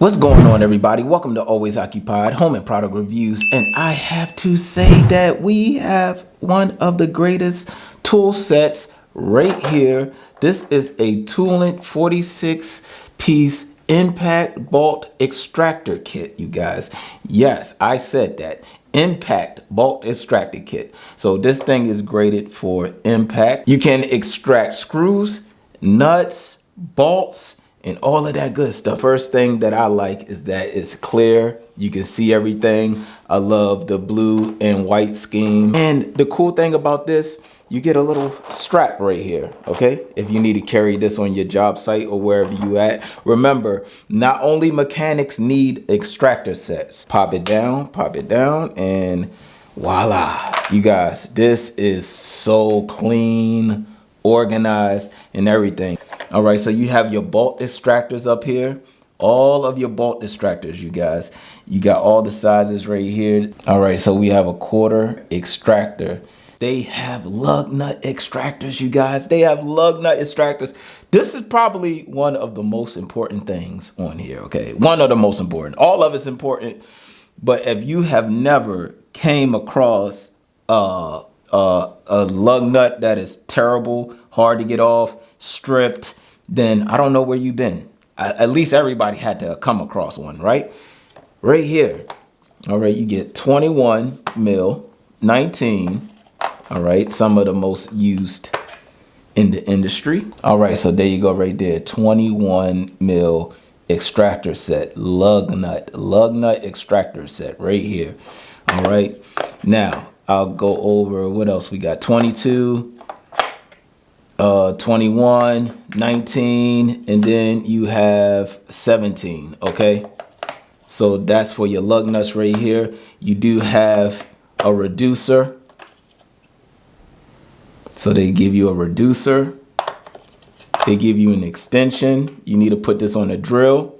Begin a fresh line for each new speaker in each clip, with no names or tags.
What's going on, everybody? Welcome to Always Occupied Home and Product Reviews. And I have to say that we have one of the greatest tool sets right here. This is a toolant 46-piece Impact Bolt Extractor Kit, you guys. Yes, I said that. Impact Bolt Extractor Kit. So this thing is graded for impact. You can extract screws, nuts, bolts, and all of that good stuff. First thing that I like is that it's clear. You can see everything. I love the blue and white scheme. And the cool thing about this, you get a little strap right here, okay? If you need to carry this on your job site or wherever you at. Remember, not only mechanics need extractor sets. Pop it down, and voila. You guys, this is so clean, organized, and everything. All right, so you have your bolt extractors up here. All of your bolt extractors, you guys. You got all the sizes right here. All right, so we have a quarter extractor. They have lug nut extractors, you guys. They have lug nut extractors. This is probably one of the most important things on here, okay? One of the most important. All of it's important. But if you have never came across a lug nut that is terrible, hard to get off, stripped, then I don't know where you've been. At least everybody had to come across one, right? Right here. All right, you get 21 mil, 19. All right, some of the most used in the industry. All right, so there you go right there. 21 mil extractor set, lug nut extractor set right here. All right, now I'll go over what else we got. 22. 21, 19, and then you have 17, okay? So that's for your lug nuts right here. You do have a reducer. So they give you a reducer. They give you an extension. You need to put this on a drill,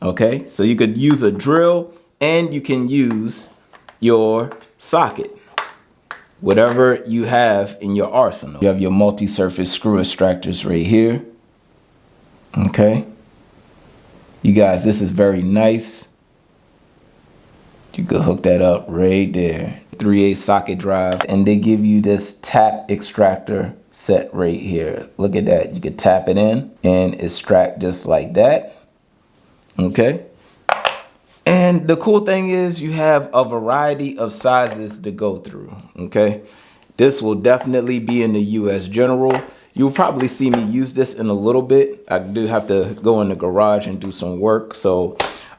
okay? So you could use a drill and you can use your socket. Whatever you have in your arsenal. You have your multi-surface screw extractors right here. Okay. You guys, this is very nice. You could hook that up right there. 3/8 socket drive. And they give you this tap extractor set right here. Look at that. You could tap it in and extract just like that. Okay. And the cool thing is you have a variety of sizes to go through, okay? This will definitely be in the US General. You'll probably see me use this in a little bit. I do have to go in the garage and do some work. So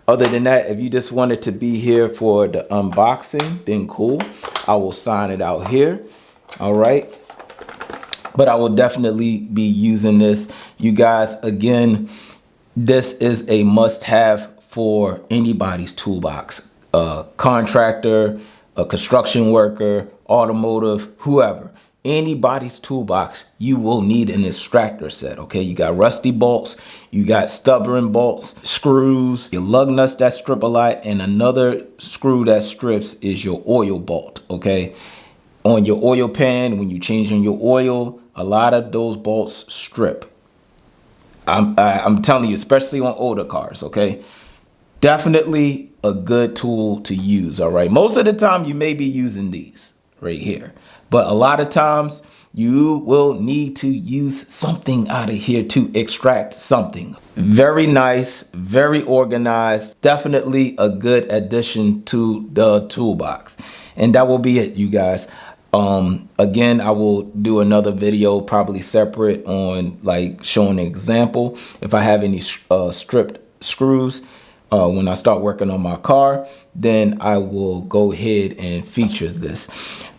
other than that, if you just wanted to be here for the unboxing, then cool. I will sign it out here, all right? But I will definitely be using this. You guys, again, this is a must-have for anybody's toolbox, a contractor, a construction worker, automotive, whoever. Anybody's toolbox, you will need an extractor set, okay? You got rusty bolts, you got stubborn bolts, screws, your lug nuts that strip a lot, and another screw that strips is your oil bolt, okay? On your oil pan, when you're changing your oil, a lot of those bolts strip. I'm telling you, especially on older cars, okay? Definitely a good tool to use, all right? Most of the time you may be using these right here, but a lot of times you will need to use something out of here to extract something. Very nice, very organized, definitely a good addition to the toolbox. And that will be it, you guys. Again, I will do another video probably separate on like showing an example. If I have any stripped screws, when I start working on my car, then I will go ahead and feature this.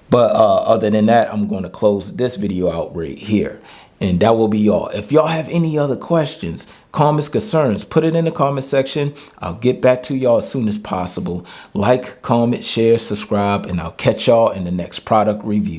But other than that, I'm going to close this video out right here. And that will be all. If y'all have any other questions, comments, concerns, put it in the comment section. I'll get back to y'all as soon as possible. Like, comment, share, subscribe, and I'll catch y'all in the next product review.